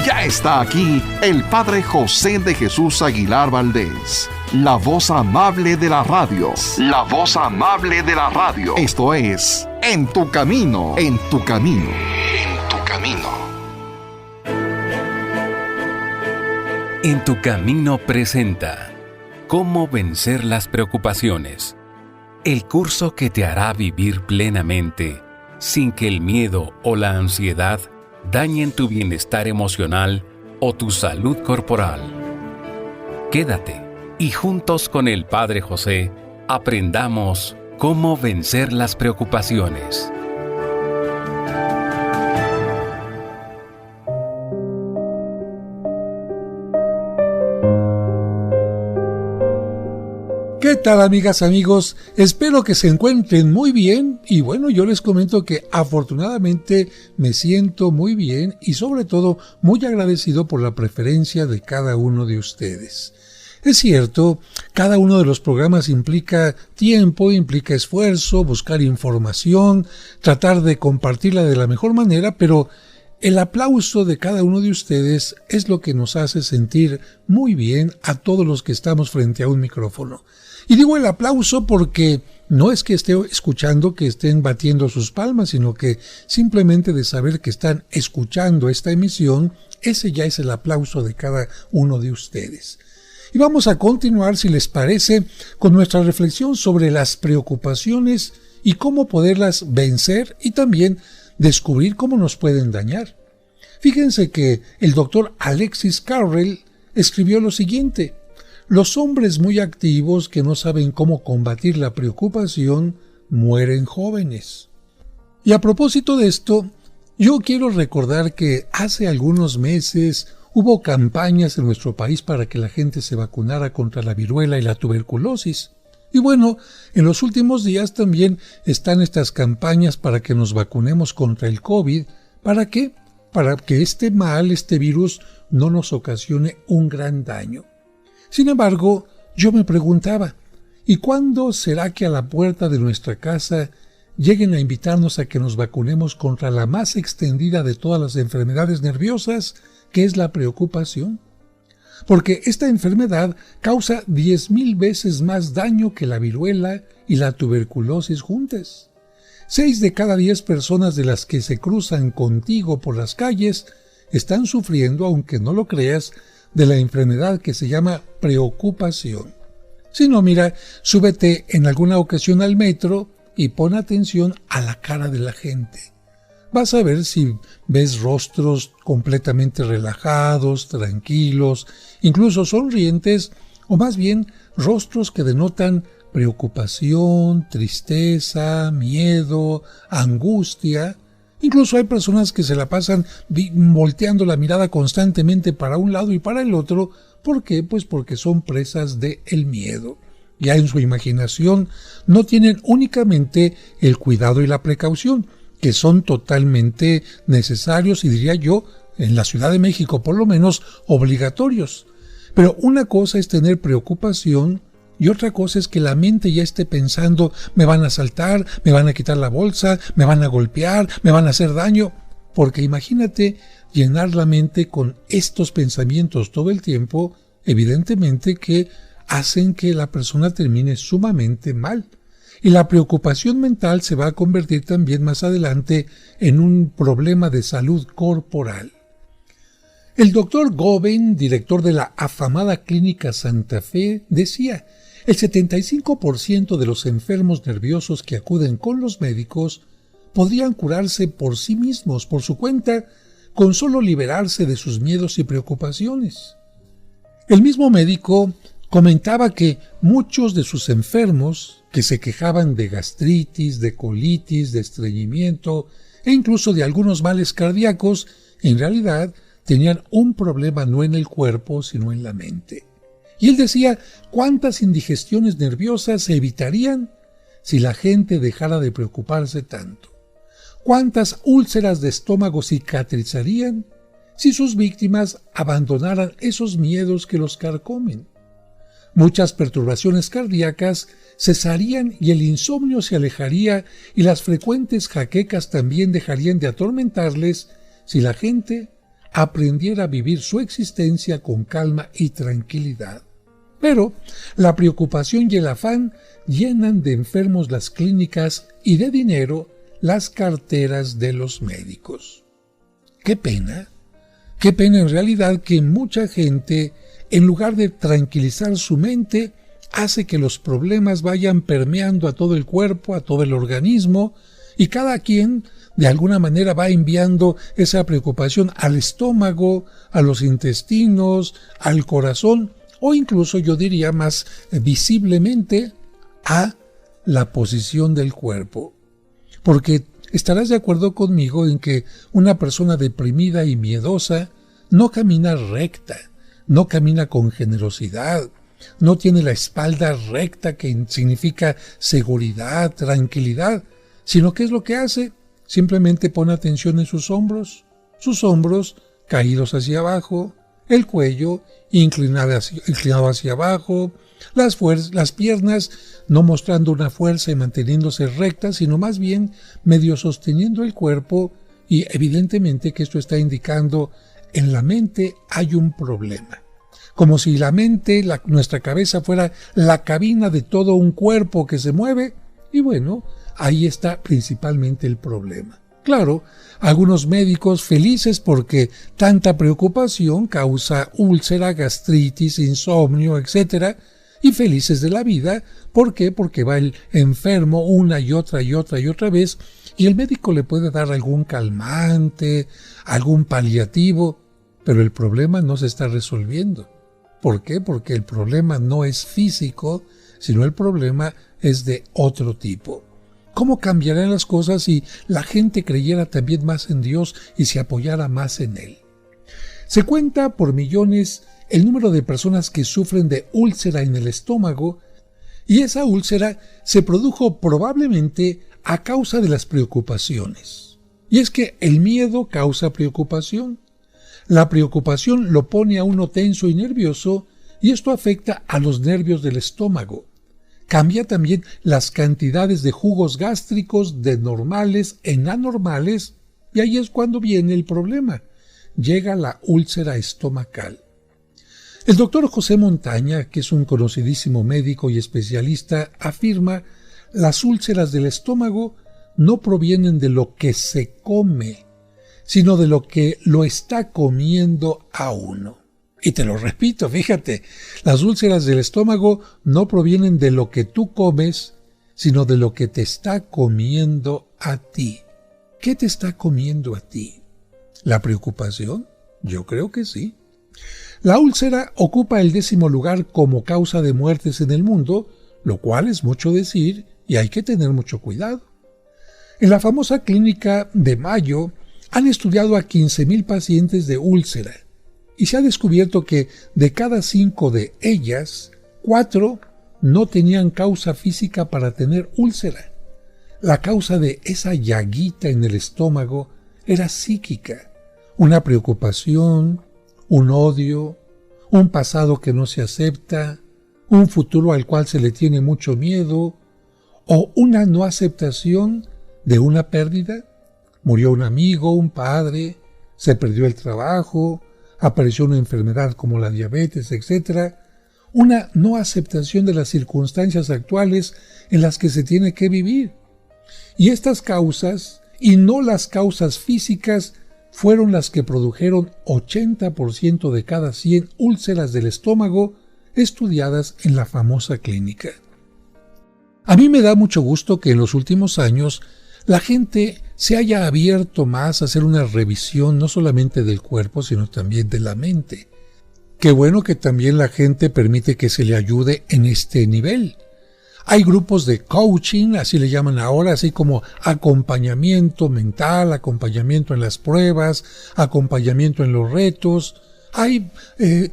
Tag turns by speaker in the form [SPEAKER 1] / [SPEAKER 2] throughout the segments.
[SPEAKER 1] Ya está aquí el Padre José de Jesús Aguilar Valdés, la voz amable de la radio. La voz amable de la radio. Esto es En tu Camino, en tu Camino, en tu Camino.
[SPEAKER 2] En tu Camino presenta Cómo vencer las preocupaciones. El curso que te hará vivir plenamente, sin que el miedo o la ansiedad dañen tu bienestar emocional o tu salud corporal. Quédate y juntos con el Padre José aprendamos cómo vencer las preocupaciones.
[SPEAKER 3] ¿Qué tal, amigas, amigos? Espero que se encuentren muy bien y bueno, yo les comento que afortunadamente me siento muy bien y sobre todo muy agradecido por la preferencia de cada uno de ustedes. Es cierto, cada uno de los programas implica tiempo, implica esfuerzo, buscar información, tratar de compartirla de la mejor manera, pero el aplauso de cada uno de ustedes es lo que nos hace sentir muy bien a todos los que estamos frente a un micrófono. Y digo el aplauso porque no es que esté escuchando que estén batiendo sus palmas, sino que simplemente de saber que están escuchando esta emisión, ese ya es el aplauso de cada uno de ustedes. Y vamos a continuar, si les parece, con nuestra reflexión sobre las preocupaciones y cómo poderlas vencer y también descubrir cómo nos pueden dañar. Fíjense que el doctor Alexis Carrel escribió lo siguiente: los hombres muy activos que no saben cómo combatir la preocupación mueren jóvenes. Y a propósito de esto, yo quiero recordar que hace algunos meses hubo campañas en nuestro país para que la gente se vacunara contra la viruela y la tuberculosis. Y bueno, en los últimos días también están estas campañas para que nos vacunemos contra el COVID. ¿Para qué? Para que este virus no nos ocasione un gran daño. Sin embargo, yo me preguntaba, ¿y cuándo será que a la puerta de nuestra casa lleguen a invitarnos a que nos vacunemos contra la más extendida de todas las enfermedades nerviosas, que es la preocupación? Porque esta enfermedad causa 10,000 veces más daño que la viruela y la tuberculosis juntas. 6 de cada 10 personas de las que se cruzan contigo por las calles están sufriendo, aunque no lo creas, de la enfermedad que se llama preocupación. Si no, mira, súbete en alguna ocasión al metro y pon atención a la cara de la gente. Vas a ver si ves rostros completamente relajados, tranquilos, incluso sonrientes, o más bien rostros que denotan preocupación, tristeza, miedo, angustia. Incluso hay personas que se la pasan volteando la mirada constantemente para un lado y para el otro. ¿Por qué? Pues porque son presas del miedo. Ya en su imaginación no tienen únicamente el cuidado y la precaución, que son totalmente necesarios y diría yo, en la Ciudad de México por lo menos, obligatorios. Pero una cosa es tener preocupación y otra cosa es que la mente ya esté pensando, me van a asaltar, me van a quitar la bolsa, me van a golpear, me van a hacer daño. Porque imagínate llenar la mente con estos pensamientos todo el tiempo, evidentemente que hacen que la persona termine sumamente mal. Y la preocupación mental se va a convertir también más adelante en un problema de salud corporal. El doctor Goben, director de la afamada Clínica Santa Fe, decía: el 75% de los enfermos nerviosos que acuden con los médicos podrían curarse por sí mismos, por su cuenta, con solo liberarse de sus miedos y preocupaciones. El mismo médico comentaba que muchos de sus enfermos, que se quejaban de gastritis, de colitis, de estreñimiento e incluso de algunos males cardíacos, en realidad tenían un problema no en el cuerpo, sino en la mente. Y él decía, ¿cuántas indigestiones nerviosas se evitarían si la gente dejara de preocuparse tanto? ¿Cuántas úlceras de estómago cicatrizarían si sus víctimas abandonaran esos miedos que los carcomen? Muchas perturbaciones cardíacas cesarían y el insomnio se alejaría y las frecuentes jaquecas también dejarían de atormentarles si la gente aprendiera a vivir su existencia con calma y tranquilidad. Pero la preocupación y el afán llenan de enfermos las clínicas y de dinero las carteras de los médicos. ¡Qué pena! ¡Qué pena en realidad que mucha gente, en lugar de tranquilizar su mente, hace que los problemas vayan permeando a todo el cuerpo, a todo el organismo, y cada quien de alguna manera va enviando esa preocupación al estómago, a los intestinos, al corazón, o incluso yo diría más visiblemente a la posición del cuerpo. Porque estarás de acuerdo conmigo en que una persona deprimida y miedosa no camina recta, no camina con generosidad, no tiene la espalda recta que significa seguridad, tranquilidad, sino que es lo que hace, simplemente pone atención en sus hombros caídos hacia abajo, el cuello inclinado hacia abajo, las piernas no mostrando una fuerza y manteniéndose rectas, sino más bien medio sosteniendo el cuerpo, y evidentemente que esto está indicando en la mente hay un problema. Como si la mente, nuestra cabeza fuera la cabina de todo un cuerpo que se mueve, y bueno, ahí está principalmente el problema. Claro, algunos médicos felices porque tanta preocupación causa úlcera, gastritis, insomnio, etc., y felices de la vida. ¿Por qué? Porque va el enfermo una y otra vez, y el médico le puede dar algún calmante, algún paliativo, pero el problema no se está resolviendo. ¿Por qué? Porque el problema no es físico, sino el problema es de otro tipo. ¿Cómo cambiarían las cosas si la gente creyera también más en Dios y se apoyara más en Él? Se cuenta por millones el número de personas que sufren de úlcera en el estómago, y esa úlcera se produjo probablemente a causa de las preocupaciones. Y es que el miedo causa preocupación. La preocupación lo pone a uno tenso y nervioso, y esto afecta a los nervios del estómago. Cambia también las cantidades de jugos gástricos de normales en anormales, y ahí es cuando viene el problema. Llega la úlcera estomacal. El doctor José Montaña, que es un conocidísimo médico y especialista, afirma: las úlceras del estómago no provienen de lo que se come, sino de lo que lo está comiendo a uno. Y te lo repito, fíjate, las úlceras del estómago no provienen de lo que tú comes, sino de lo que te está comiendo a ti. ¿Qué te está comiendo a ti? ¿La preocupación? Yo creo que sí. La úlcera ocupa el 10º lugar como causa de muertes en el mundo, lo cual es mucho decir y hay que tener mucho cuidado. En la famosa clínica de Mayo han estudiado a 15,000 pacientes de úlcera, y se ha descubierto que de cada 5 de ellas, 4 no tenían causa física para tener úlcera. La causa de esa llaguita en el estómago era psíquica, una preocupación, un odio, un pasado que no se acepta, un futuro al cual se le tiene mucho miedo, o una no aceptación de una pérdida. Murió un amigo, un padre, se perdió el trabajo, apareció una enfermedad como la diabetes, etc. Una no aceptación de las circunstancias actuales en las que se tiene que vivir. Y estas causas, y no las causas físicas, fueron las que produjeron 80% de cada 100 úlceras del estómago estudiadas en la famosa clínica. A mí me da mucho gusto que en los últimos años la gente se haya abierto más a hacer una revisión no solamente del cuerpo, sino también de la mente. Qué bueno que también la gente permite que se le ayude en este nivel. Hay grupos de coaching, así le llaman ahora, así como acompañamiento mental, acompañamiento en las pruebas, acompañamiento en los retos. Hay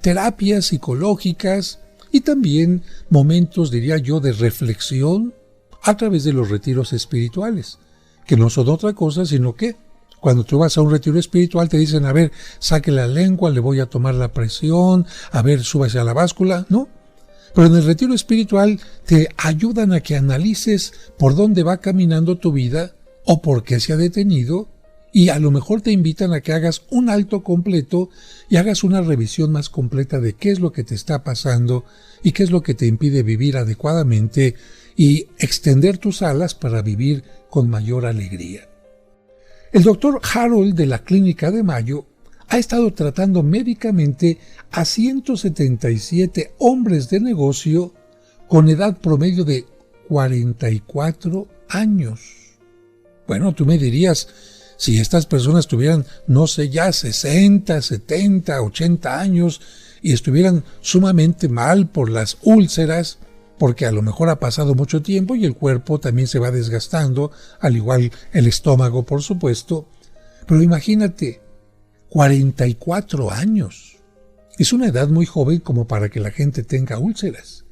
[SPEAKER 3] terapias psicológicas y también momentos, diría yo, de reflexión a través de los retiros espirituales, que no son otra cosa sino que cuando tú vas a un retiro espiritual te dicen: a ver, saque la lengua, le voy a tomar la presión, a ver, súbase a la báscula, ¿no? Pero en el retiro espiritual te ayudan a que analices por dónde va caminando tu vida o por qué se ha detenido y a lo mejor te invitan a que hagas un alto completo y hagas una revisión más completa de qué es lo que te está pasando y qué es lo que te impide vivir adecuadamente y extender tus alas para vivir con mayor alegría. El doctor Harold de la Clínica de Mayo ha estado tratando médicamente a 177 hombres de negocio con edad promedio de 44 años. Bueno, tú me dirías, si estas personas tuvieran, no sé ya, 60, 70, 80 años y estuvieran sumamente mal por las úlceras, porque a lo mejor ha pasado mucho tiempo y el cuerpo también se va desgastando, al igual el estómago, por supuesto. Pero imagínate, 44 años. Es una edad muy joven como para que la gente tenga úlceras.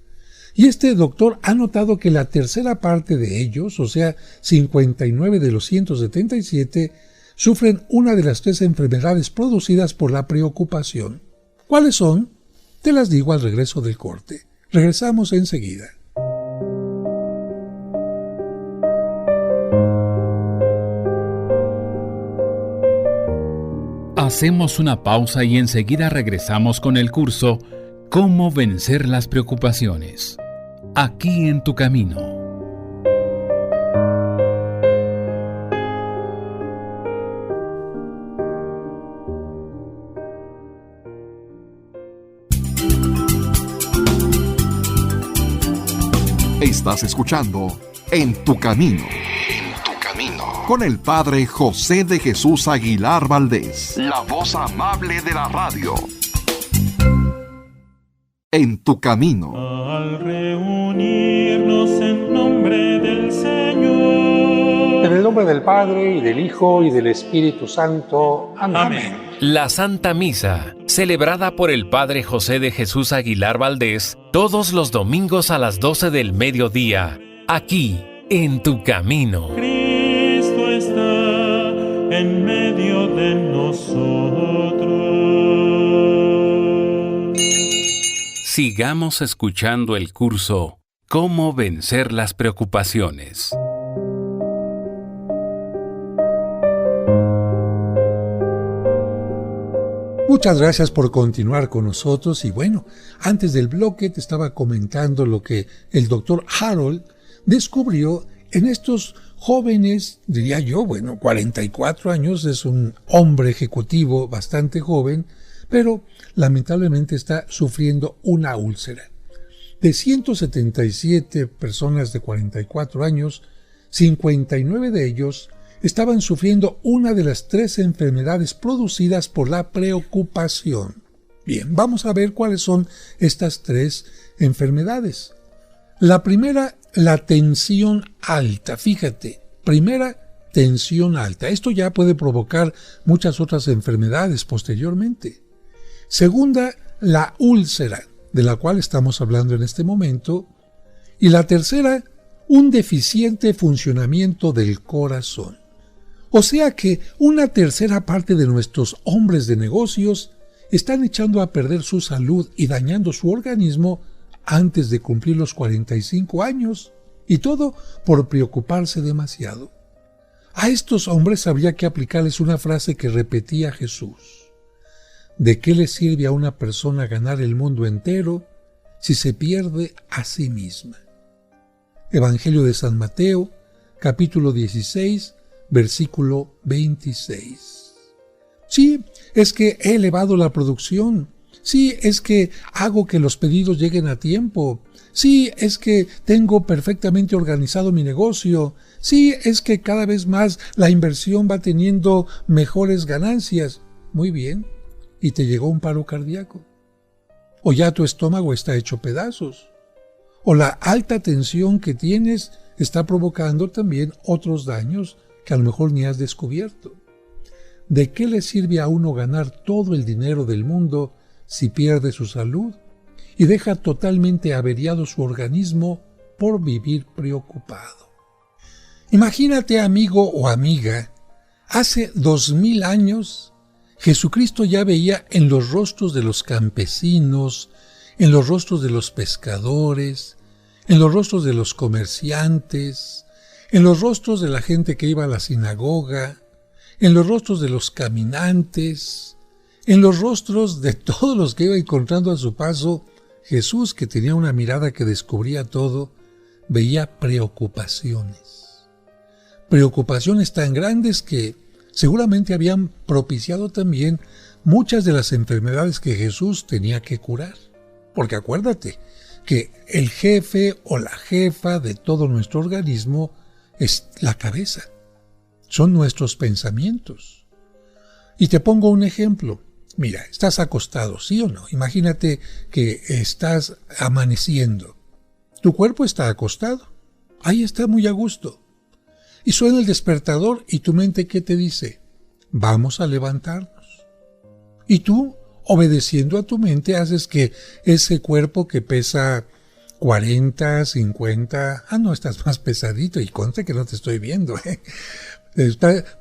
[SPEAKER 3] Y este doctor ha notado que la tercera parte de ellos, o sea, 59 de los 177, sufren una de las 3 enfermedades producidas por la preocupación. ¿Cuáles son? Te las digo al regreso del corte. Regresamos enseguida.
[SPEAKER 2] Hacemos una pausa y enseguida regresamos con el curso Cómo vencer las preocupaciones. Aquí en tu camino.
[SPEAKER 1] Estás escuchando En tu camino. Con el Padre José de Jesús Aguilar Valdés, la voz amable de la radio. En tu camino.
[SPEAKER 4] Al reunirnos en nombre del Señor.
[SPEAKER 3] En el nombre del Padre, y del Hijo, y del Espíritu Santo. Amén.
[SPEAKER 2] La Santa Misa, celebrada por el Padre José de Jesús Aguilar Valdés, todos los domingos a las 12 del mediodía, aquí, en tu camino.
[SPEAKER 4] Cristo está en medio de nosotros.
[SPEAKER 2] Sigamos escuchando el curso Cómo vencer las preocupaciones.
[SPEAKER 3] Muchas gracias por continuar con nosotros y bueno, antes del bloque te estaba comentando lo que el doctor Harold descubrió en estos jóvenes, diría yo, 44 años, es un hombre ejecutivo bastante joven, pero lamentablemente está sufriendo una úlcera. De 177 personas de 44 años, 59 de ellos estaban sufriendo una de las 3 enfermedades producidas por la preocupación. Bien, vamos a ver cuáles son estas 3 enfermedades. La primera, la tensión alta. Fíjate, primera, tensión alta. Esto ya puede provocar muchas otras enfermedades posteriormente. Segunda, la úlcera, de la cual estamos hablando en este momento. Y la tercera, un deficiente funcionamiento del corazón. O sea que una tercera parte de nuestros hombres de negocios están echando a perder su salud y dañando su organismo antes de cumplir los 45 años, y todo por preocuparse demasiado. A estos hombres habría que aplicarles una frase que repetía Jesús. ¿De qué le sirve a una persona ganar el mundo entero si se pierde a sí misma? Evangelio de San Mateo, capítulo 16, versículo 26. Sí, es que he elevado la producción. Sí, es que hago que los pedidos lleguen a tiempo. Sí, es que tengo perfectamente organizado mi negocio. Sí, es que cada vez más la inversión va teniendo mejores ganancias. Muy bien. ¿Y te llegó un paro cardíaco? ¿O ya tu estómago está hecho pedazos? ¿O la alta tensión que tienes está provocando también otros daños que a lo mejor ni has descubierto? ¿De qué le sirve a uno ganar todo el dinero del mundo si pierde su salud y deja totalmente averiado su organismo por vivir preocupado? Imagínate, amigo o amiga, hace 2000 años Jesucristo ya veía en los rostros de los campesinos, en los rostros de los pescadores, en los rostros de los comerciantes, en los rostros de la gente que iba a la sinagoga, en los rostros de los caminantes, en los rostros de todos los que iba encontrando a su paso. Jesús, que tenía una mirada que descubría todo, veía preocupaciones. Preocupaciones tan grandes que seguramente habían propiciado también muchas de las enfermedades que Jesús tenía que curar. Porque acuérdate que el jefe o la jefa de todo nuestro organismo es la cabeza. Son nuestros pensamientos. Y te pongo un ejemplo. Mira, estás acostado, ¿sí o no? Imagínate que estás amaneciendo. Tu cuerpo está acostado. Ahí está muy a gusto. Y suena el despertador y tu mente, ¿qué te dice? Vamos a levantarnos. Y tú, obedeciendo a tu mente, haces que ese cuerpo que pesa 40, 50... no, estás más pesadito y conste que no te estoy viendo.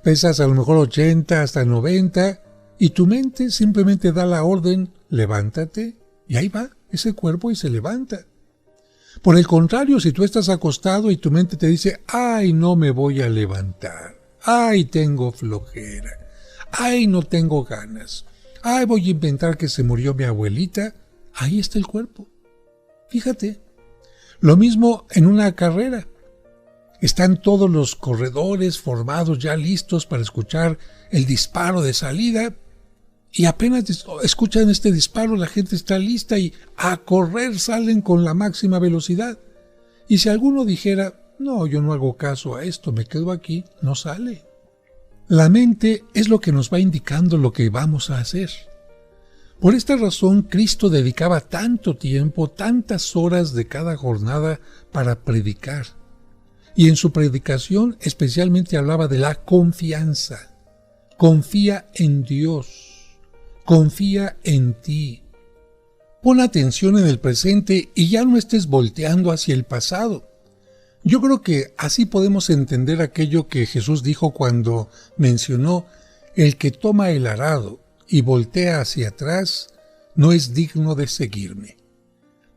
[SPEAKER 3] Pesas a lo mejor 80, hasta 90... Y tu mente simplemente da la orden, levántate, y ahí va ese cuerpo y se levanta. Por el contrario, si tú estás acostado y tu mente te dice, ay, no me voy a levantar, ay, tengo flojera, ay, no tengo ganas, ay, voy a inventar que se murió mi abuelita, ahí está el cuerpo. Fíjate, lo mismo en una carrera. Están todos los corredores formados ya listos para escuchar el disparo de salida. Y apenas escuchan este disparo, la gente está lista y a correr salen con la máxima velocidad. Y si alguno dijera, no, yo no hago caso a esto, me quedo aquí, no sale. La mente es lo que nos va indicando lo que vamos a hacer. Por esta razón, Cristo dedicaba tanto tiempo, tantas horas de cada jornada para predicar. Y en su predicación especialmente hablaba de la confianza. Confía en Dios. Confía en ti. Pon atención en el presente y ya no estés volteando hacia el pasado. Yo creo que así podemos entender aquello que Jesús dijo cuando mencionó: el que toma el arado y voltea hacia atrás no es digno de seguirme.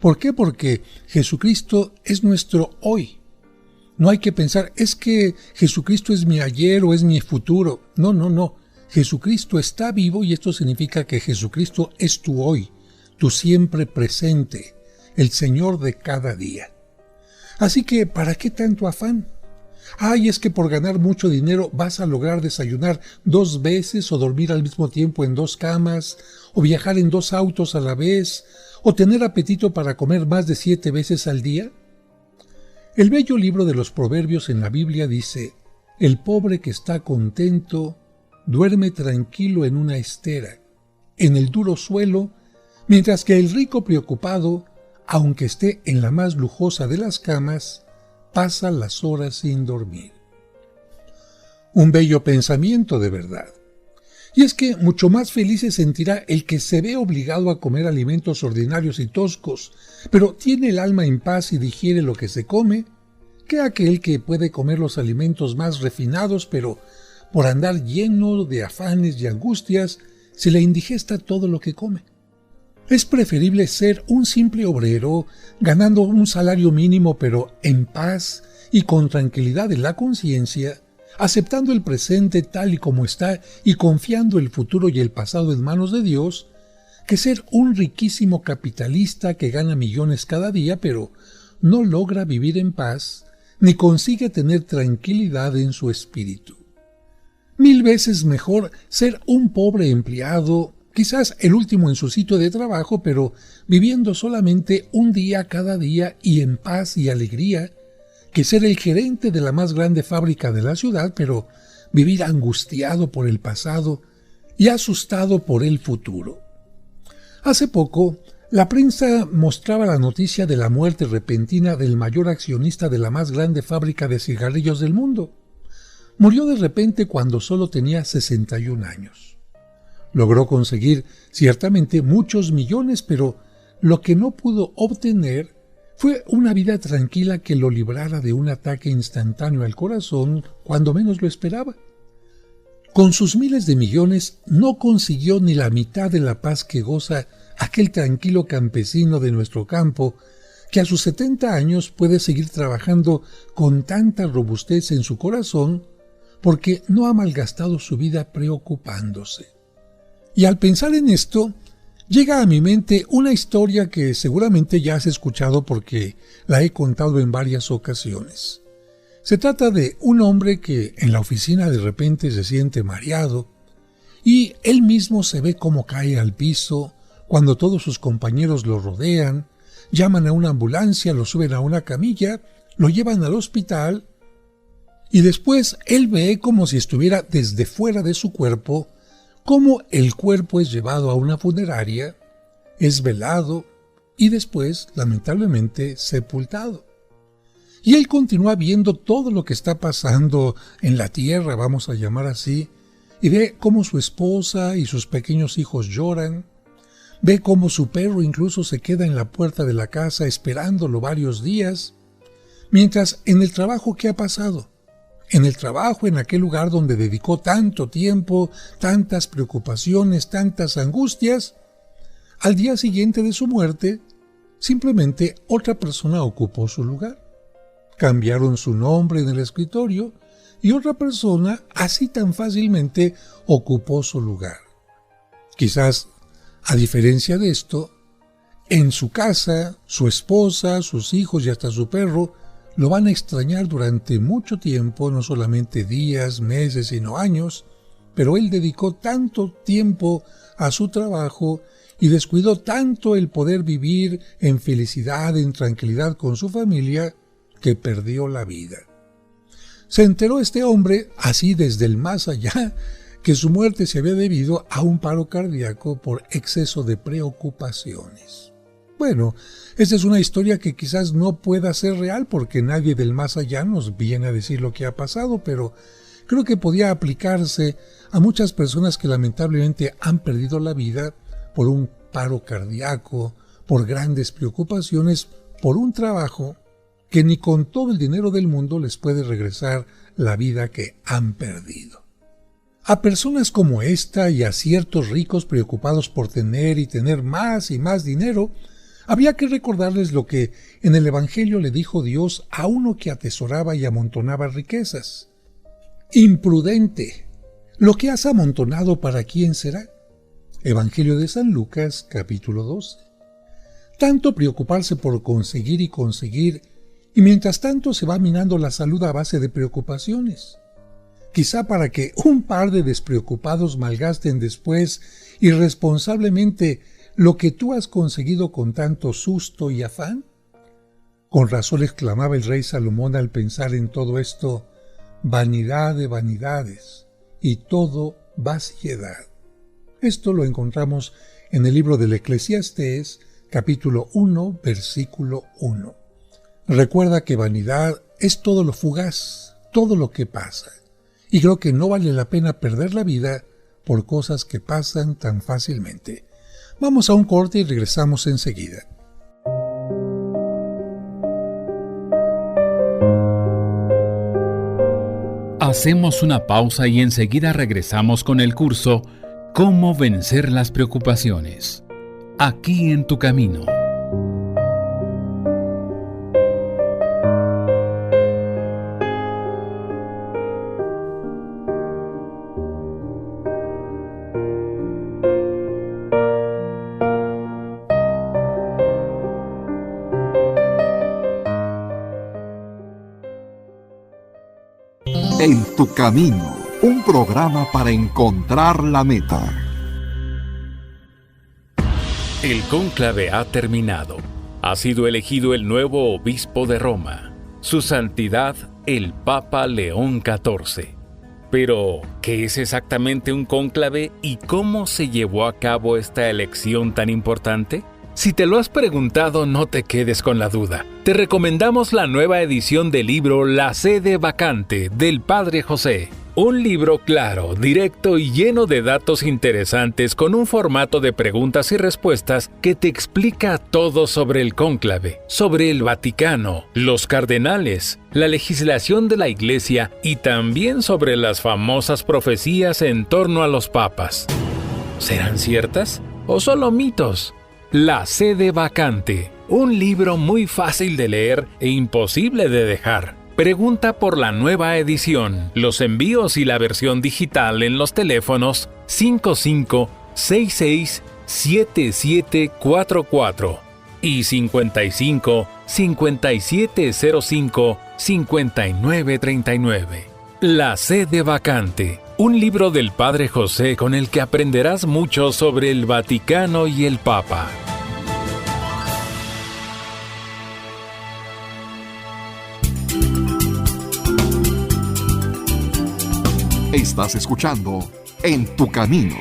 [SPEAKER 3] ¿Por qué? Porque Jesucristo es nuestro hoy. No hay que pensar, es que Jesucristo es mi ayer o es mi futuro. No. Jesucristo está vivo y esto significa que Jesucristo es tu hoy, tu siempre presente, el Señor de cada día. Así que, ¿para qué tanto afán? Ay, es que por ganar mucho dinero vas a lograr desayunar 2 veces o dormir al mismo tiempo en 2 camas, o viajar en 2 autos a la vez, o tener apetito para comer más de 7 veces al día. El bello libro de los Proverbios en la Biblia dice: el pobre que está contento duerme tranquilo en una estera, en el duro suelo, mientras que el rico preocupado, aunque esté en la más lujosa de las camas, pasa las horas sin dormir. Un bello pensamiento de verdad. Y es que mucho más feliz se sentirá el que se ve obligado a comer alimentos ordinarios y toscos, pero tiene el alma en paz y digiere lo que se come, que aquel que puede comer los alimentos más refinados, pero por andar lleno de afanes y angustias, se le indigesta todo lo que come. Es preferible ser un simple obrero, ganando un salario mínimo pero en paz y con tranquilidad en la conciencia, aceptando el presente tal y como está y confiando el futuro y el pasado en manos de Dios, que ser un riquísimo capitalista que gana millones cada día pero no logra vivir en paz ni consigue tener tranquilidad en su espíritu. 1000 veces mejor ser un pobre empleado, quizás el último en su sitio de trabajo, pero viviendo solamente un día cada día y en paz y alegría, que ser el gerente de la más grande fábrica de la ciudad, pero vivir angustiado por el pasado y asustado por el futuro. Hace poco, la prensa mostraba la noticia de la muerte repentina del mayor accionista de la más grande fábrica de cigarrillos del mundo. Murió de repente cuando solo tenía 61 años. Logró conseguir ciertamente muchos millones, pero lo que no pudo obtener fue una vida tranquila que lo librara de un ataque instantáneo al corazón cuando menos lo esperaba. Con sus miles de millones no consiguió ni la mitad de la paz que goza aquel tranquilo campesino de nuestro campo, que a sus 70 años puede seguir trabajando con tanta robustez en su corazón porque no ha malgastado su vida preocupándose. Y al pensar en esto, llega a mi mente una historia que seguramente ya has escuchado porque la he contado en varias ocasiones. Se trata de un hombre que en la oficina de repente se siente mareado y él mismo se ve cómo cae al piso cuando todos sus compañeros lo rodean, llaman a una ambulancia, lo suben a una camilla, lo llevan al hospital y después él ve como si estuviera desde fuera de su cuerpo, cómo el cuerpo es llevado a una funeraria, es velado y después, lamentablemente, sepultado. Y él continúa viendo todo lo que está pasando en la tierra, vamos a llamar así, y ve cómo su esposa y sus pequeños hijos lloran, ve cómo su perro incluso se queda en la puerta de la casa esperándolo varios días, mientras en el trabajo que ha pasado, en el trabajo, en aquel lugar donde dedicó tanto tiempo, tantas preocupaciones, tantas angustias, al día siguiente de su muerte, simplemente otra persona ocupó su lugar. Cambiaron su nombre en el escritorio y otra persona así tan fácilmente ocupó su lugar. Quizás, a diferencia de esto, en su casa, su esposa, sus hijos y hasta su perro lo van a extrañar durante mucho tiempo, no solamente días, meses, sino años, pero él dedicó tanto tiempo a su trabajo y descuidó tanto el poder vivir en felicidad, en tranquilidad con su familia, que perdió la vida. Se enteró este hombre, así desde el más allá, que su muerte se había debido a un paro cardíaco por exceso de preocupaciones. Bueno, esta es una historia que quizás no pueda ser real porque nadie del más allá nos viene a decir lo que ha pasado, pero creo que podía aplicarse a muchas personas que lamentablemente han perdido la vida por un paro cardíaco, por grandes preocupaciones, por un trabajo que ni con todo el dinero del mundo les puede regresar la vida que han perdido. A personas como esta y a ciertos ricos preocupados por tener y tener más y más dinero, había que recordarles lo que en el Evangelio le dijo Dios a uno que atesoraba y amontonaba riquezas. Imprudente, lo que has amontonado, ¿para quién será? Evangelio de San Lucas, capítulo 12. Tanto preocuparse por conseguir y conseguir, y mientras tanto se va minando la salud a base de preocupaciones. Quizá para que un par de despreocupados malgasten después irresponsablemente lo que tú has conseguido con tanto susto y afán. Con razón exclamaba el rey Salomón al pensar en todo esto: vanidad de vanidades y todo vaciedad. Esto lo encontramos en el libro del Eclesiastés, capítulo 1, versículo 1. Recuerda que vanidad es todo lo fugaz, todo lo que pasa. Y creo que no vale la pena perder la vida por cosas que pasan tan fácilmente. Vamos a un corte y regresamos enseguida.
[SPEAKER 2] Hacemos una pausa y enseguida regresamos con el curso Cómo vencer las preocupaciones. Aquí en tu camino.
[SPEAKER 1] En tu camino, un programa para encontrar la meta.
[SPEAKER 2] El cónclave ha terminado. Ha sido elegido el nuevo obispo de Roma, Su Santidad el Papa León XIV. Pero, ¿qué es exactamente un cónclave y cómo se llevó a cabo esta elección tan importante? Si te lo has preguntado, no te quedes con la duda. Te recomendamos la nueva edición del libro La Sede Vacante del Padre José. Un libro claro, directo y lleno de datos interesantes con un formato de preguntas y respuestas que te explica todo sobre el cónclave, sobre el Vaticano, los cardenales, la legislación de la Iglesia y también sobre las famosas profecías en torno a los papas. ¿Serán ciertas o solo mitos? La Sede Vacante, un libro muy fácil de leer e imposible de dejar. Pregunta por la nueva edición, los envíos y la versión digital en los teléfonos 55667744 y 55-5705-5939. La sede vacante, un libro del Padre José con el que aprenderás mucho sobre el Vaticano y el Papa.
[SPEAKER 1] Estás escuchando En tu Camino.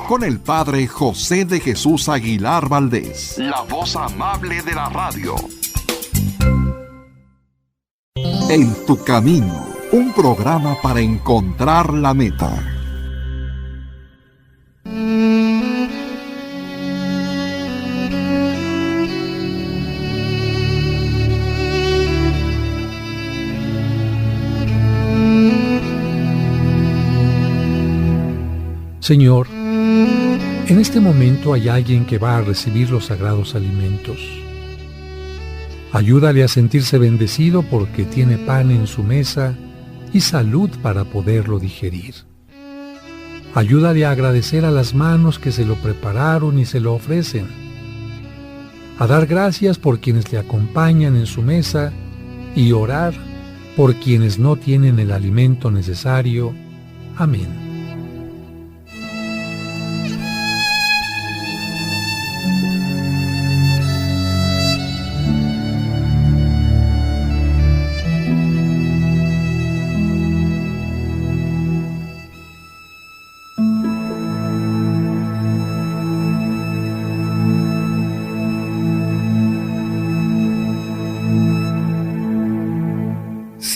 [SPEAKER 1] Con el Padre José de Jesús Aguilar Valdés, la voz amable de la radio. En tu Camino, un programa para encontrar la meta.
[SPEAKER 3] Señor, en este momento hay alguien que va a recibir los sagrados alimentos. Ayúdale a sentirse bendecido porque tiene pan en su mesa y salud para poderlo digerir. Ayúdale a agradecer a las manos que se lo prepararon y se lo ofrecen. A dar gracias por quienes le acompañan en su mesa y orar por quienes no tienen el alimento necesario. Amén.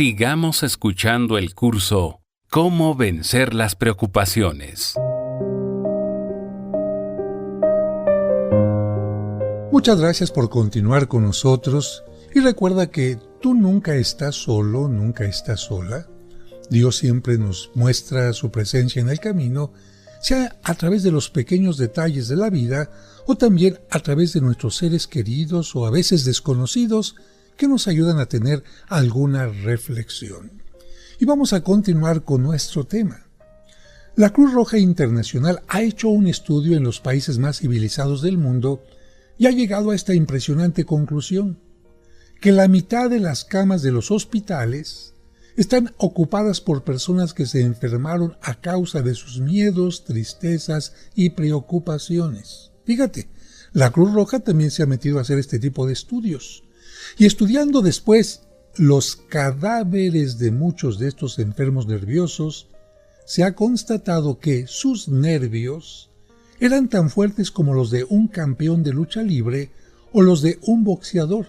[SPEAKER 2] Sigamos escuchando el curso ¿Cómo vencer las preocupaciones?
[SPEAKER 3] Muchas gracias por continuar con nosotros y recuerda que tú nunca estás solo, nunca estás sola. Dios siempre nos muestra su presencia en el camino, sea a través de los pequeños detalles de la vida o también a través de nuestros seres queridos o a veces desconocidos que nos ayudan a tener alguna reflexión. Y vamos a continuar con nuestro tema. La Cruz Roja Internacional ha hecho un estudio en los países más civilizados del mundo y ha llegado a esta impresionante conclusión, que la mitad de las camas de los hospitales están ocupadas por personas que se enfermaron a causa de sus miedos, tristezas y preocupaciones. Fíjate, la Cruz Roja también se ha metido a hacer este tipo de estudios. Y estudiando después los cadáveres de muchos de estos enfermos nerviosos, se ha constatado que sus nervios eran tan fuertes como los de un campeón de lucha libre o los de un boxeador,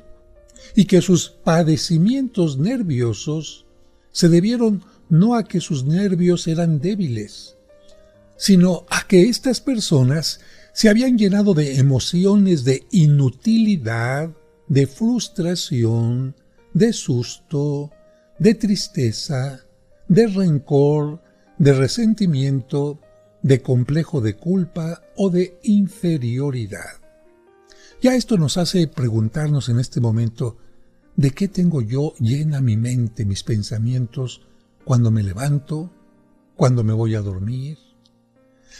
[SPEAKER 3] y que sus padecimientos nerviosos se debieron no a que sus nervios eran débiles, sino a que estas personas se habían llenado de emociones de inutilidad, de frustración, de susto, de tristeza, de rencor, de resentimiento, de complejo de culpa o de inferioridad. Ya esto nos hace preguntarnos en este momento, ¿de qué tengo yo llena mi mente, mis pensamientos, cuando me levanto, cuando me voy a dormir?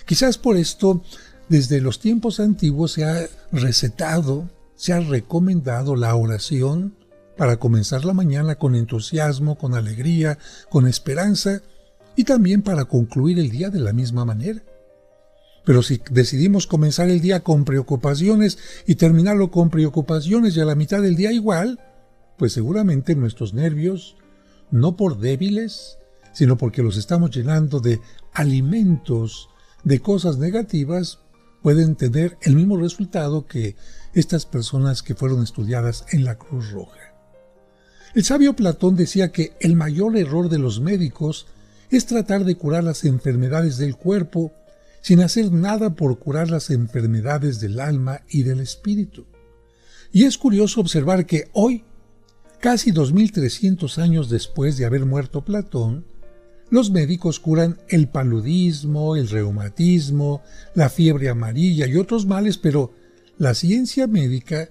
[SPEAKER 3] Quizás por esto, desde los tiempos antiguos se ha recetado, se ha recomendado la oración para comenzar la mañana con entusiasmo, con alegría, con esperanza y también para concluir el día de la misma manera. Pero si decidimos comenzar el día con preocupaciones y terminarlo con preocupaciones y a la mitad del día igual, pues seguramente nuestros nervios, no por débiles, sino porque los estamos llenando de alimentos, de cosas negativas, pueden tener el mismo resultado que estas personas que fueron estudiadas en la Cruz Roja. El sabio Platón decía que el mayor error de los médicos es tratar de curar las enfermedades del cuerpo sin hacer nada por curar las enfermedades del alma y del espíritu. Y es curioso observar que hoy, casi 2300 años después de haber muerto Platón, los médicos curan el paludismo, el reumatismo, la fiebre amarilla y otros males, pero la ciencia médica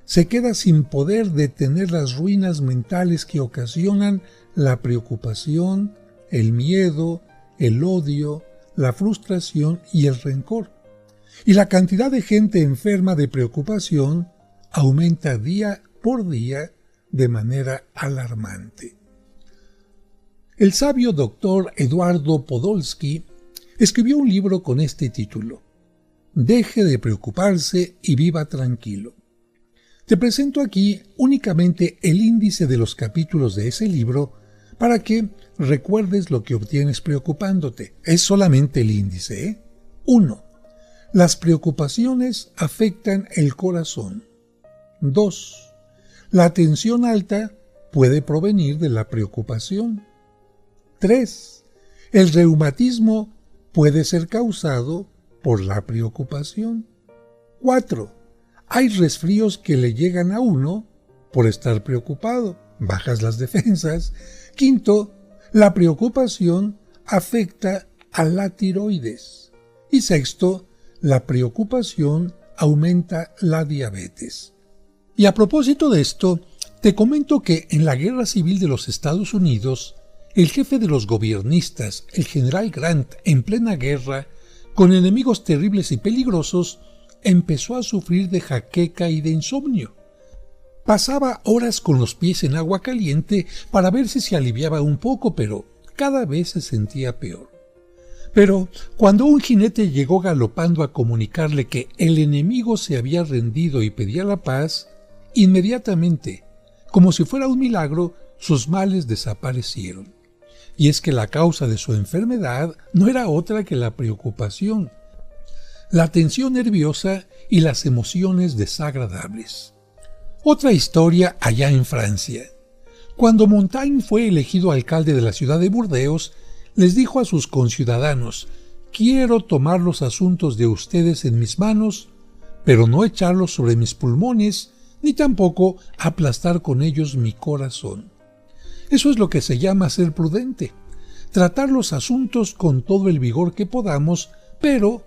[SPEAKER 3] se queda sin poder detener las ruinas mentales que ocasionan la preocupación, el miedo, el odio, la frustración y el rencor. Y la cantidad de gente enferma de preocupación aumenta día por día de manera alarmante. El sabio doctor Eduardo Podolsky escribió un libro con este título: Deje de preocuparse y viva tranquilo. Te presento aquí únicamente el índice de los capítulos de ese libro para que recuerdes lo que obtienes preocupándote. Es solamente el índice, ¿eh? 1. Las preocupaciones afectan el corazón. 2. La tensión alta puede provenir de la preocupación. 3. El reumatismo puede ser causado por la preocupación. 4. Hay resfríos que le llegan a uno por estar preocupado. Bajas las defensas. 5. La preocupación afecta a la tiroides. Y 6. La preocupación aumenta la diabetes. Y a propósito de esto, te comento que en la Guerra Civil de los Estados Unidos, el jefe de los gobiernistas, el general Grant, en plena guerra, con enemigos terribles y peligrosos, empezó a sufrir de jaqueca y de insomnio. Pasaba horas con los pies en agua caliente para ver si se aliviaba un poco, pero cada vez se sentía peor. Pero cuando un jinete llegó galopando a comunicarle que el enemigo se había rendido y pedía la paz, inmediatamente, como si fuera un milagro, sus males desaparecieron. Y es que la causa de su enfermedad no era otra que la preocupación, la tensión nerviosa y las emociones desagradables. Otra historia allá en Francia. Cuando Montaigne fue elegido alcalde de la ciudad de Burdeos, les dijo a sus conciudadanos: «Quiero tomar los asuntos de ustedes en mis manos, pero no echarlos sobre mis pulmones, ni tampoco aplastar con ellos mi corazón». Eso es lo que se llama ser prudente, tratar los asuntos con todo el vigor que podamos, pero,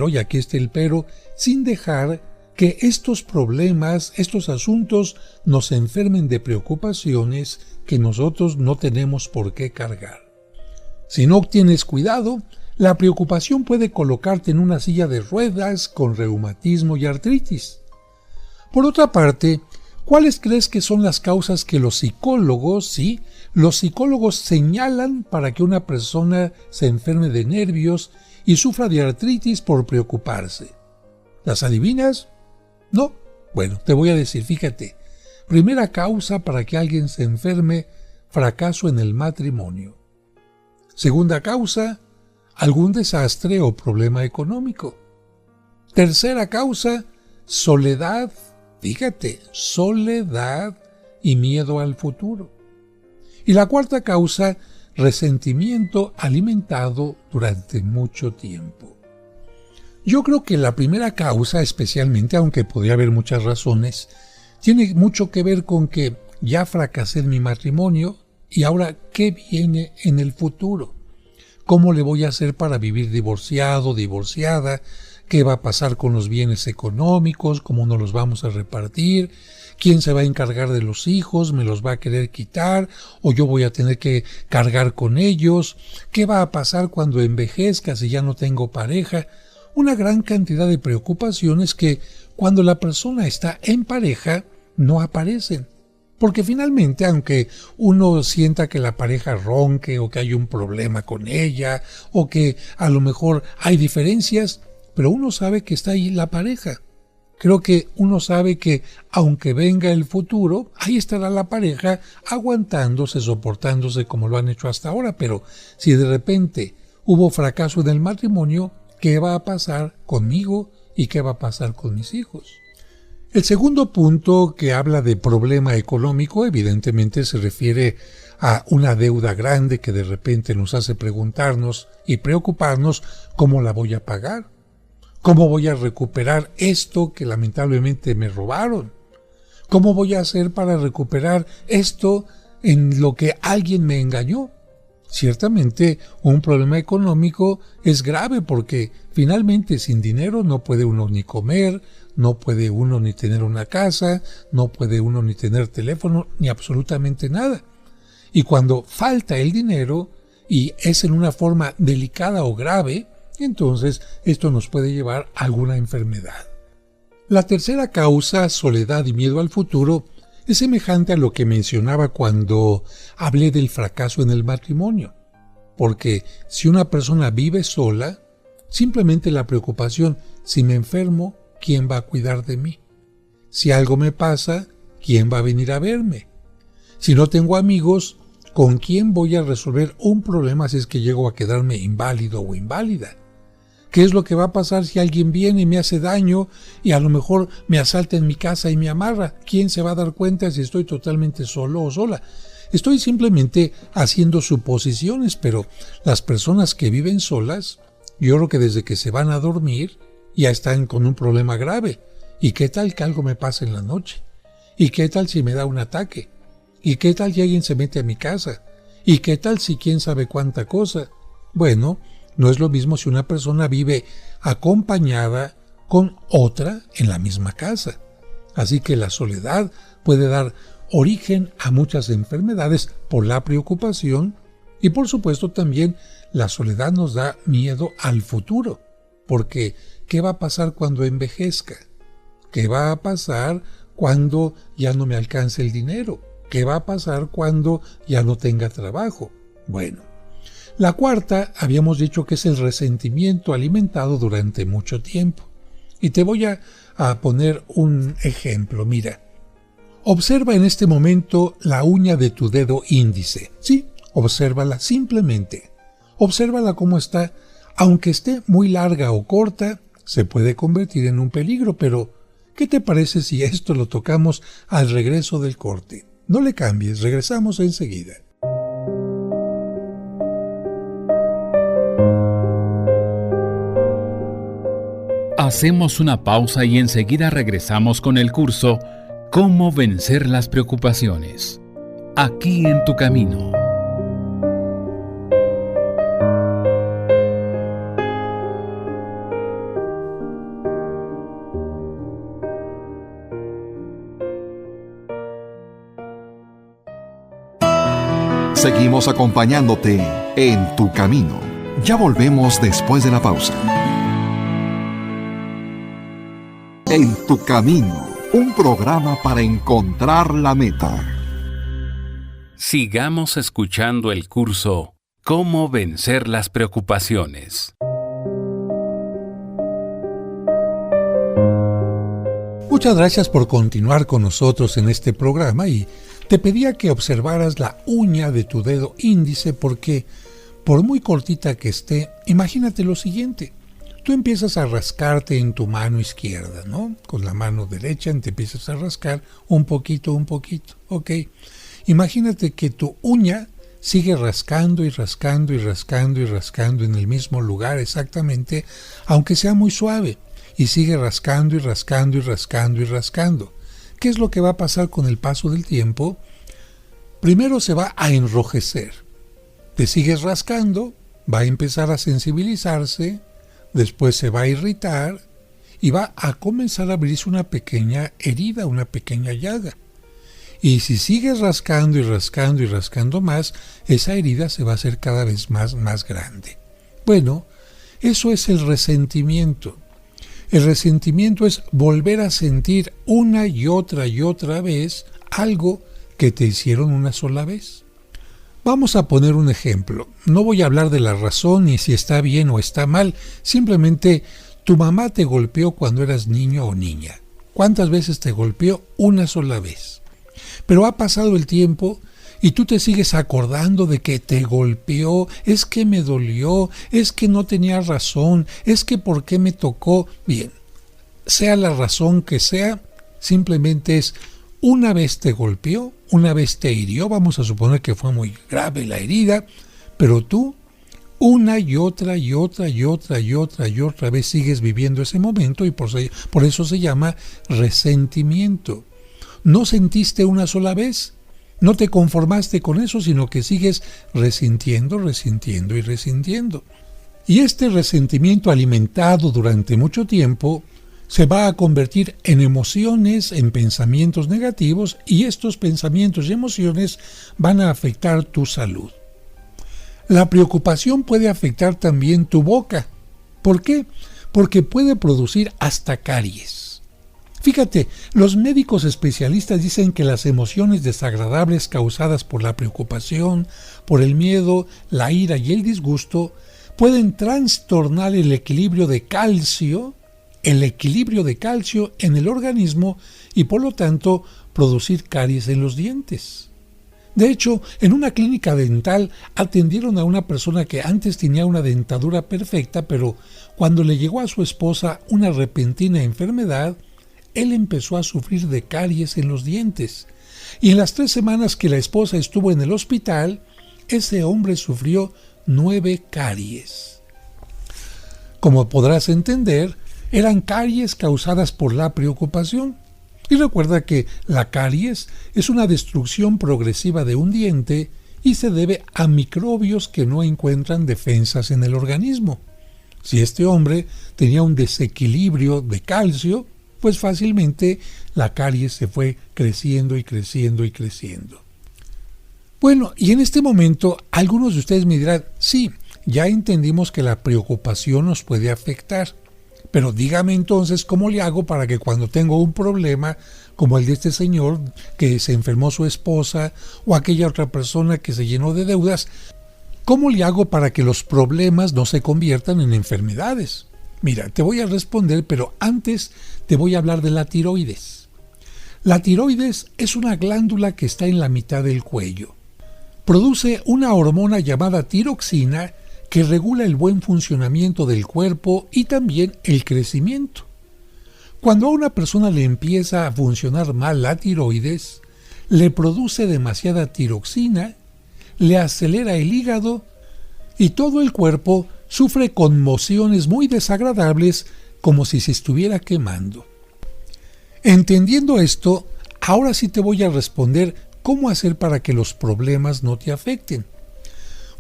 [SPEAKER 3] y aquí está el pero, sin dejar que estos problemas, estos asuntos nos enfermen de preocupaciones que nosotros no tenemos por qué cargar. Si no tienes cuidado, la preocupación puede colocarte en una silla de ruedas con reumatismo y artritis. Por otra parte, ¿cuáles crees que son las causas que los psicólogos señalan para que una persona se enferme de nervios y sufra de artritis por preocuparse? ¿Las adivinas? No. Bueno, te voy a decir, fíjate. Primera causa para que alguien se enferme: fracaso en el matrimonio. Segunda causa: algún desastre o problema económico. Tercera causa: soledad. Fíjate, soledad y miedo al futuro. Y la cuarta causa: resentimiento alimentado durante mucho tiempo. Yo creo que la primera causa, especialmente, aunque podría haber muchas razones, tiene mucho que ver con que ya fracasé en mi matrimonio y ahora, ¿qué viene en el futuro? ¿Cómo le voy a hacer para vivir divorciado, divorciada? ¿Qué va a pasar con los bienes económicos? ¿Cómo nos los vamos a repartir? ¿Quién se va a encargar de los hijos? ¿Me los va a querer quitar? ¿O yo voy a tener que cargar con ellos? ¿Qué va a pasar cuando envejezca si ya no tengo pareja? Una gran cantidad de preocupaciones que, cuando la persona está en pareja, no aparecen. Porque finalmente, aunque uno sienta que la pareja ronque o que hay un problema con ella o que a lo mejor hay diferencias, pero uno sabe que está ahí la pareja. Creo que uno sabe que aunque venga el futuro, ahí estará la pareja aguantándose, soportándose como lo han hecho hasta ahora. Pero si de repente hubo fracaso en el matrimonio, ¿qué va a pasar conmigo y qué va a pasar con mis hijos? El segundo punto, que habla de problema económico, evidentemente se refiere a una deuda grande que de repente nos hace preguntarnos y preocuparnos: ¿cómo la voy a pagar? ¿Cómo voy a recuperar esto que lamentablemente me robaron? ¿Cómo voy a hacer para recuperar esto en lo que alguien me engañó? Ciertamente, un problema económico es grave porque finalmente sin dinero no puede uno ni comer, no puede uno ni tener una casa, no puede uno ni tener teléfono, ni absolutamente nada. Y cuando falta el dinero y es en una forma delicada o grave, entonces esto nos puede llevar a alguna enfermedad. La tercera causa, soledad y miedo al futuro, es semejante a lo que mencionaba cuando hablé del fracaso en el matrimonio. Porque si una persona vive sola, simplemente la preocupación, si me enfermo, ¿quién va a cuidar de mí? Si algo me pasa, ¿quién va a venir a verme? Si no tengo amigos, ¿con quién voy a resolver un problema si es que llego a quedarme inválido o inválida? ¿Qué es lo que va a pasar si alguien viene y me hace daño y a lo mejor me asalta en mi casa y me amarra? ¿Quién se va a dar cuenta si estoy totalmente solo o sola? Estoy simplemente haciendo suposiciones, pero las personas que viven solas, yo creo que desde que se van a dormir ya están con un problema grave. ¿Y qué tal que algo me pase en la noche? ¿Y qué tal si me da un ataque? ¿Y qué tal si alguien se mete a mi casa? ¿Y qué tal si quién sabe cuánta cosa? Bueno, no es lo mismo si una persona vive acompañada con otra en la misma casa. Así que la soledad puede dar origen a muchas enfermedades por la preocupación y por supuesto también la soledad nos da miedo al futuro. Porque ¿qué va a pasar cuando envejezca? ¿Qué va a pasar cuando ya no me alcance el dinero? ¿Qué va a pasar cuando ya no tenga trabajo? Bueno. La cuarta, habíamos dicho que es el resentimiento alimentado durante mucho tiempo. Y te voy a poner un ejemplo. Mira, observa en este momento la uña de tu dedo índice. Sí, obsérvala simplemente. Obsérvala cómo está. Aunque esté muy larga o corta, se puede convertir en un peligro, pero ¿qué te parece si esto lo tocamos al regreso del corte? No le cambies, regresamos enseguida.
[SPEAKER 2] Hacemos una pausa y enseguida regresamos con el curso Cómo vencer las preocupaciones. Aquí en tu camino.
[SPEAKER 1] Seguimos acompañándote en tu camino. Ya volvemos después de la pausa. En tu camino, un programa para encontrar la meta.
[SPEAKER 2] Sigamos escuchando el curso Cómo vencer las preocupaciones.
[SPEAKER 3] Muchas gracias por continuar con nosotros en este programa y te pedía que observaras la uña de tu dedo índice porque, por muy cortita que esté, imagínate lo siguiente. Tú empiezas a rascarte en tu mano izquierda, ¿no? Con la mano derecha te empiezas a rascar un poquito, ¿ok? Imagínate que tu uña sigue rascando y rascando y rascando y rascando en el mismo lugar exactamente, aunque sea muy suave, y sigue rascando y rascando y rascando y rascando. ¿Qué es lo que va a pasar con el paso del tiempo? Primero se va a enrojecer. Te sigues rascando, va a empezar a sensibilizarse, después se va a irritar y va a comenzar a abrirse una pequeña herida, una pequeña llaga. Y si sigues rascando y rascando y rascando más, esa herida se va a hacer cada vez más grande. Bueno, eso es el resentimiento. El resentimiento es volver a sentir una y otra vez algo que te hicieron una sola vez. Vamos a poner un ejemplo. No voy a hablar de la razón ni si está bien o está mal. Simplemente tu mamá te golpeó cuando eras niño o niña. ¿Cuántas veces te golpeó? Una sola vez. Pero ha pasado el tiempo y tú te sigues acordando de que te golpeó, es que me dolió, es que no tenía razón, es que por qué me tocó. Bien, sea la razón que sea, simplemente es una vez te golpeó, una vez te hirió, vamos a suponer que fue muy grave la herida, pero tú una y otra vez sigues viviendo ese momento y por eso se llama resentimiento. No sentiste una sola vez, No te conformaste con eso, sino que sigues resintiendo, resintiendo y resintiendo. Y este resentimiento alimentado durante mucho tiempo se va a convertir en emociones, en pensamientos negativos, y estos pensamientos y emociones van a afectar tu salud. La preocupación puede afectar también tu boca. ¿Por qué? Porque puede producir hasta caries. Fíjate, los médicos especialistas dicen que las emociones desagradables causadas por la preocupación, por el miedo, la ira y el disgusto pueden trastornar el equilibrio de calcio en el organismo y por lo tanto producir caries en los dientes. De hecho, en una clínica dental atendieron a una persona que antes tenía una dentadura perfecta, pero cuando le llegó a su esposa una repentina enfermedad, él empezó a sufrir de caries en los dientes. Y en las 3 semanas que la esposa estuvo en el hospital, ese hombre sufrió 9 caries. Como podrás entender, eran caries causadas por la preocupación. Y recuerda que la caries es una destrucción progresiva de un diente y se debe a microbios que no encuentran defensas en el organismo. Si este hombre tenía un desequilibrio de calcio, pues fácilmente la caries se fue creciendo y creciendo y creciendo. Bueno, y en este momento algunos de ustedes me dirán, sí, ya entendimos que la preocupación nos puede afectar. Pero dígame entonces cómo le hago para que cuando tengo un problema como el de este señor que se enfermó su esposa o aquella otra persona que se llenó de deudas, ¿cómo le hago para que los problemas no se conviertan en enfermedades? Mira, te voy a responder, pero antes te voy a hablar de la tiroides. La tiroides es una glándula que está en la mitad del cuello. Produce una hormona llamada tiroxina que regula el buen funcionamiento del cuerpo y también el crecimiento. Cuando a una persona le empieza a funcionar mal la tiroides, le produce demasiada tiroxina, le acelera el hígado y todo el cuerpo sufre conmociones muy desagradables como si se estuviera quemando. Entendiendo esto, ahora sí te voy a responder cómo hacer para que los problemas no te afecten.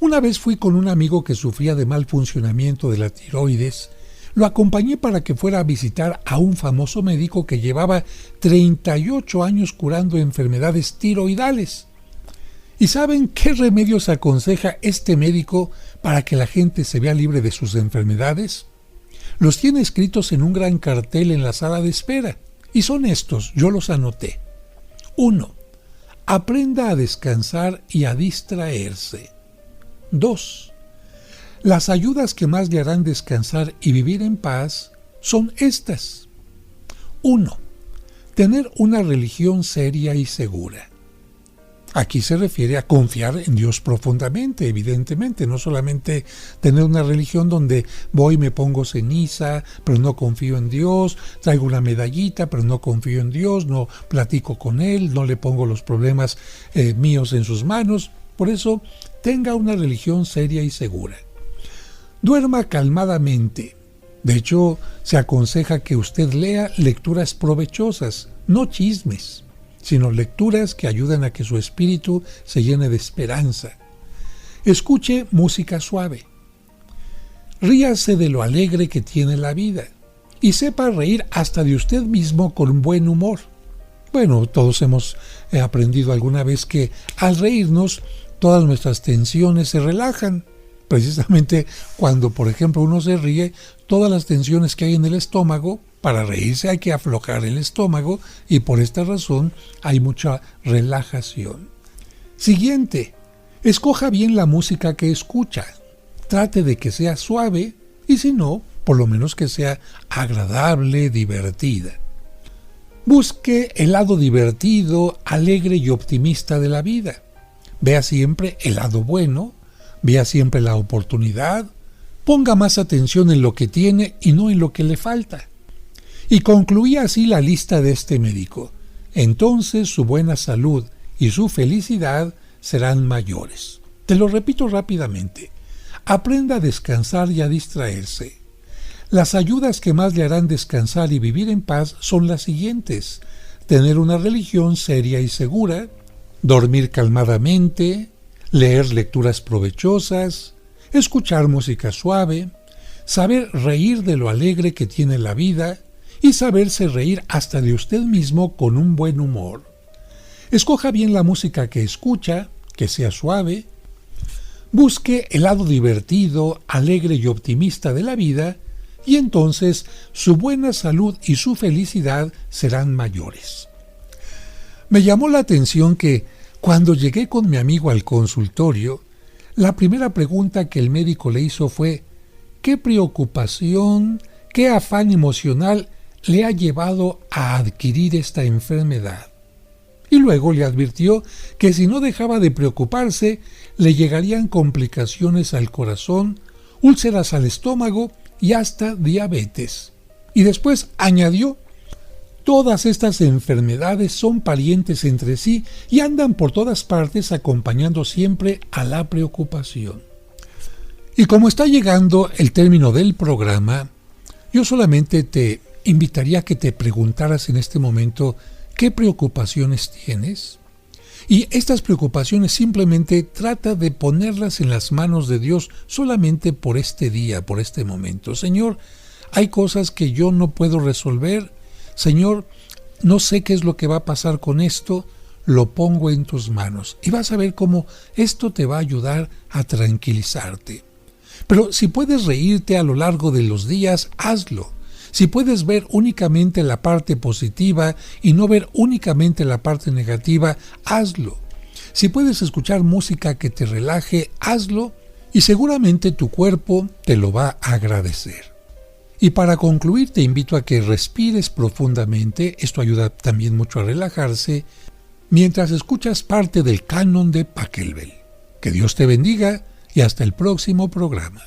[SPEAKER 3] Una vez fui con un amigo que sufría de mal funcionamiento de la tiroides. Lo acompañé para que fuera a visitar a un famoso médico que llevaba 38 años curando enfermedades tiroidales. ¿Y saben qué remedios aconseja este médico para que la gente se vea libre de sus enfermedades? Los tiene escritos en un gran cartel en la sala de espera. Y son estos, yo los anoté. 1. Aprenda a descansar y a distraerse. 2. Las ayudas que más le harán descansar y vivir en paz son estas. 1. Tener una religión seria y segura. Aquí se refiere a confiar en Dios profundamente, evidentemente, no solamente tener una religión donde voy y me pongo ceniza, pero no confío en Dios, traigo una medallita, pero no confío en Dios, no platico con Él, no le pongo los problemas míos en sus manos. Por eso, tenga una religión seria y segura. Duerma calmadamente. De hecho, se aconseja que usted lea lecturas provechosas, no chismes, sino lecturas que ayuden a que su espíritu se llene de esperanza. Escuche música suave. Ríase de lo alegre que tiene la vida y sepa reír hasta de usted mismo con buen humor. Bueno, todos hemos aprendido alguna vez que al reírnos todas nuestras tensiones se relajan. Precisamente cuando, por ejemplo, uno se ríe, todas las tensiones que hay en el estómago, para reírse hay que aflojar el estómago y por esta razón hay mucha relajación. Siguiente, escoja bien la música que escucha. Trate de que sea suave y si no, por lo menos que sea agradable, divertida. Busque el lado divertido, alegre y optimista de la vida. Vea siempre el lado bueno, vea siempre la oportunidad, ponga más atención en lo que tiene y no en lo que le falta. Y concluía así la lista de este médico. Entonces su buena salud y su felicidad serán mayores. Te lo repito rápidamente. Aprenda a descansar y a distraerse. Las ayudas que más le harán descansar y vivir en paz son las siguientes: tener una religión seria y segura, dormir calmadamente, leer lecturas provechosas, escuchar música suave, saber reír de lo alegre que tiene la vida y saberse reír hasta de usted mismo con un buen humor. Escoja bien la música que escucha, que sea suave. Busque el lado divertido, alegre y optimista de la vida, y entonces su buena salud y su felicidad serán mayores. Me llamó la atención que cuando llegué con mi amigo al consultorio, la primera pregunta que el médico le hizo fue: ¿qué preocupación, qué afán emocional le ha llevado a adquirir esta enfermedad? Y luego le advirtió que si no dejaba de preocuparse, le llegarían complicaciones al corazón, úlceras al estómago y hasta diabetes. Y después añadió: todas estas enfermedades son parientes entre sí y andan por todas partes acompañando siempre a la preocupación. Y como está llegando el término del programa, yo solamente te invitaría a que te preguntaras en este momento qué preocupaciones tienes. Y estas preocupaciones simplemente trata de ponerlas en las manos de Dios solamente por este día, por este momento. Señor, hay cosas que yo no puedo resolver. Señor, no sé qué es lo que va a pasar con esto, lo pongo en tus manos. Y vas a ver cómo esto te va a ayudar a tranquilizarte. Pero si puedes reírte a lo largo de los días, hazlo. Si puedes ver únicamente la parte positiva y no ver únicamente la parte negativa, hazlo. Si puedes escuchar música que te relaje, hazlo, y seguramente tu cuerpo te lo va a agradecer. Y para concluir, te invito a que respires profundamente. Esto ayuda también mucho a relajarse mientras escuchas parte del canon de Pachelbel. Que Dios te bendiga y hasta el próximo programa.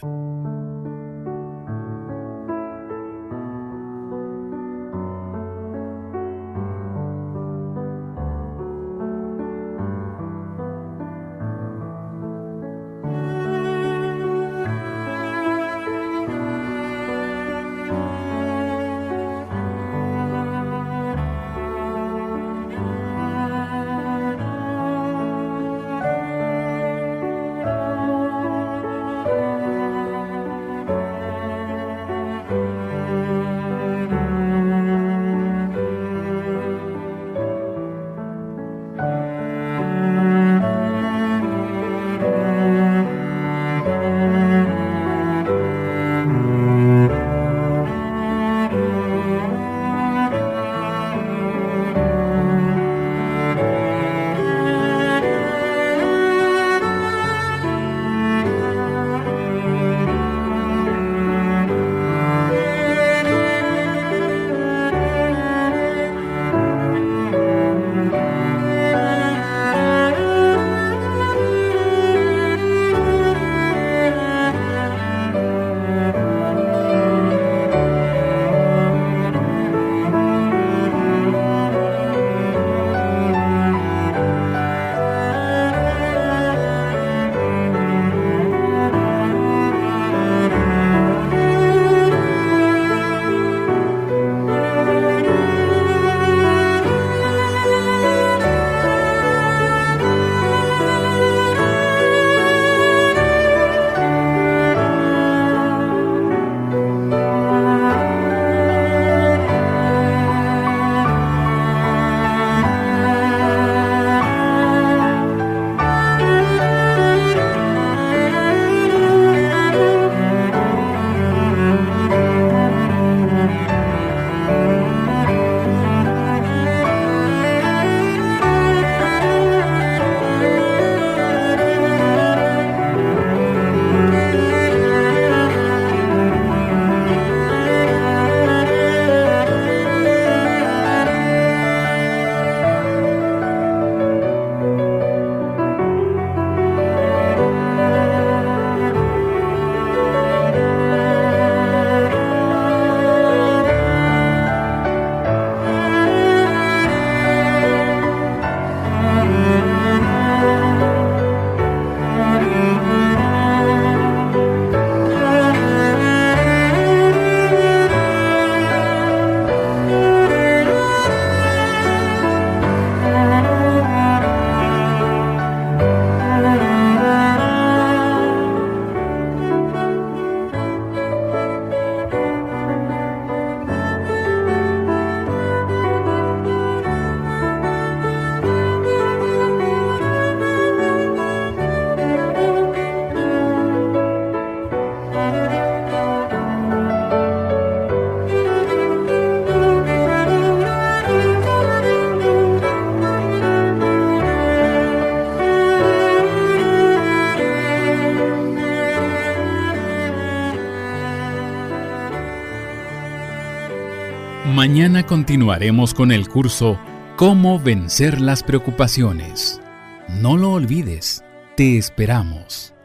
[SPEAKER 2] Mañana continuaremos con el curso Cómo vencer las preocupaciones. No lo olvides, te esperamos.